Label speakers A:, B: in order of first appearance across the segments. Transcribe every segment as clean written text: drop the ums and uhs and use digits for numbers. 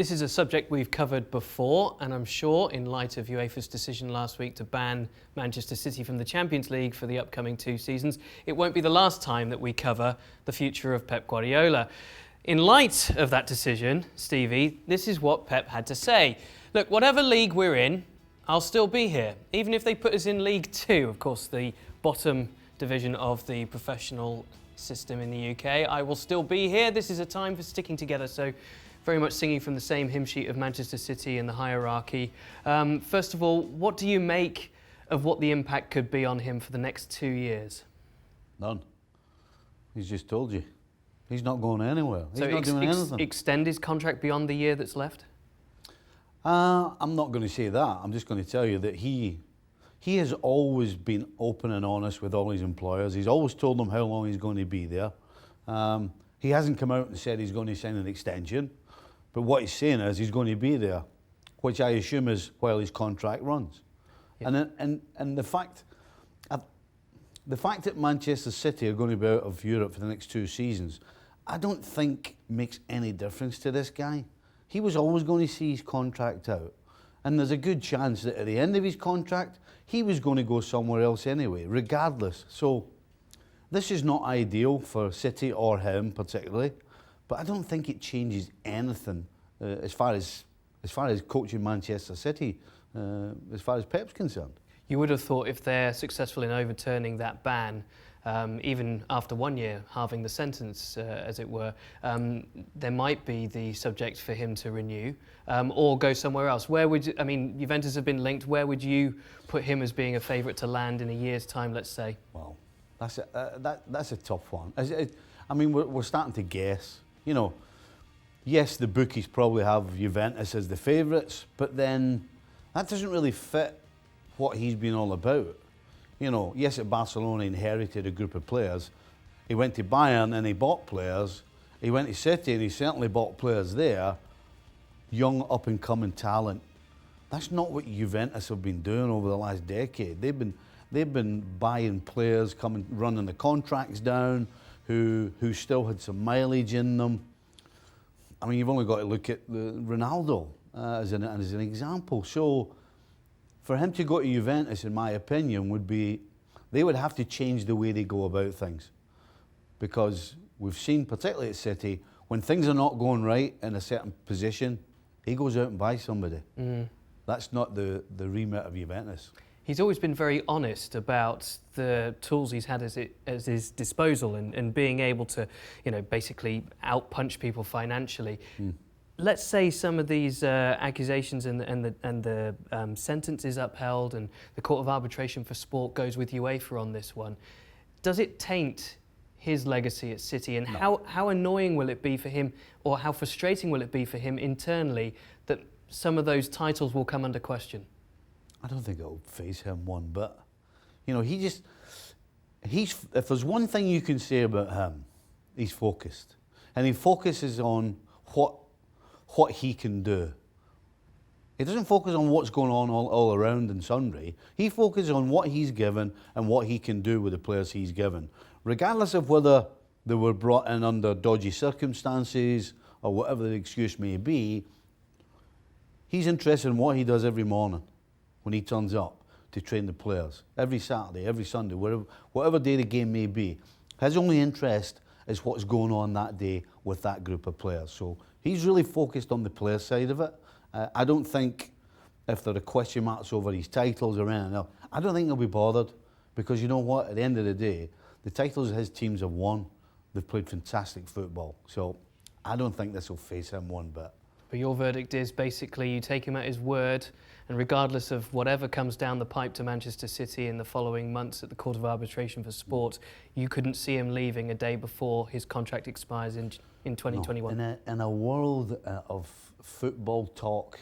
A: This is a subject we've covered before, and I'm sure in light of UEFA's decision last week to ban Manchester City from the Champions League for the upcoming 2 seasons, it won't be the last time that we cover the future of Pep Guardiola. In light of that decision, Stevie, this is what Pep had to say. Look, whatever league we're in, I'll still be here. Even if they put us in League 2, of course, the bottom division of the professional system in the UK, I will still be here. This is a time for sticking together. So very much singing from the same hymn sheet of Manchester City and the hierarchy. First of all, what do you make of what the impact could be on him for the next 2 years?
B: None. He's just told you. He's not going anywhere. He's
A: so
B: not doing anything.
A: Extend his contract beyond the year that's left?
B: I'm not going to say that. I'm just going to tell you that he has always been open and honest with all his employers. He's always told them how long he's going to be there. He hasn't come out and said he's going to sign an extension. But what he's saying is he's going to be there, which I assume is while his contract runs. Yeah. And the fact that Manchester City are going to be out of Europe for the next 2 seasons, I don't think makes any difference to this guy. He was always going to see his contract out. And there's a good chance that at the end of his contract, he was going to go somewhere else anyway, regardless. So this is not ideal for City or him particularly. But I don't think it changes anything as far as coaching Manchester City, as far as Pep's concerned.
A: You would have thought if they're successful in overturning that ban, even after 1 year, halving the sentence, as it were, there might be the subject for him to renew or go somewhere else. Where would you, I mean, Juventus have been linked. Where would you put him as being a favourite to land in a year's time, let's say?
B: Well, that's a tough one. I mean, we're starting to guess. You know, yes, the bookies probably have Juventus as the favourites, but then that doesn't really fit what he's been all about. You know, yes, at Barcelona he inherited a group of players. He went to Bayern and he bought players. He went to City and he certainly bought players there. Young, up-and-coming talent. That's not what Juventus have been doing over the last decade. They've been buying players, running the contracts down, who still had some mileage in them. I mean, you've only got to look at Ronaldo as an example. So for him to go to Juventus, in my opinion, they would have to change the way they go about things. Because we've seen, particularly at City, when things are not going right in a certain position, he goes out and buys somebody. That's not the remit of Juventus.
A: He's always been very honest about the tools he's had at his disposal and being able to, you know, basically outpunch people financially. Let's say some of these accusations and the sentence is upheld and the Court of Arbitration for Sport goes with UEFA on this one. Does it taint his legacy at City? And
B: no.
A: how annoying will it be for him, or how frustrating will it be for him internally that some of those titles will come under question?
B: I don't think it'll faze him one bit. You know, if there's one thing you can say about him, he's focused. And he focuses on what he can do. He doesn't focus on what's going on all around and sundry. He focuses on what he's given and what he can do with the players he's given. Regardless of whether they were brought in under dodgy circumstances or whatever the excuse may be, he's interested in what he does every morning when he turns up to train the players. Every Saturday, every Sunday, whatever day the game may be. His only interest is what's going on that day with that group of players. So he's really focused on the player side of it. I don't think if there are question marks over his titles or anything else, I don't think he'll be bothered. Because you know what, at the end of the day, the titles his teams have won, they've played fantastic football. So I don't think this will faze him one bit.
A: But your verdict is basically you take him at his word, and regardless of whatever comes down the pipe to Manchester City in the following months at the Court of Arbitration for Sport, you couldn't see him leaving a day before his contract expires in 2021.
B: No. In a world of football talk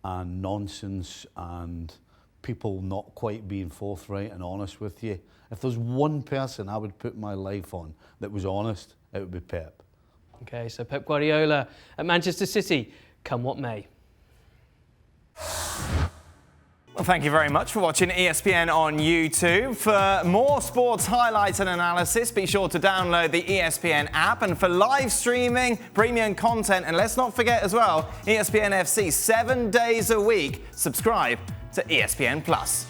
B: and nonsense and people not quite being forthright and honest with you, if there's one person I would put my life on that was honest, it would be Pep.
A: Okay, so Pep Guardiola at Manchester City, come what may.
C: Well, thank you very much for watching ESPN on YouTube. For more sports highlights and analysis, be sure to download the ESPN app. And for live streaming, premium content, and let's not forget as well, ESPN FC 7 days a week. Subscribe to ESPN Plus.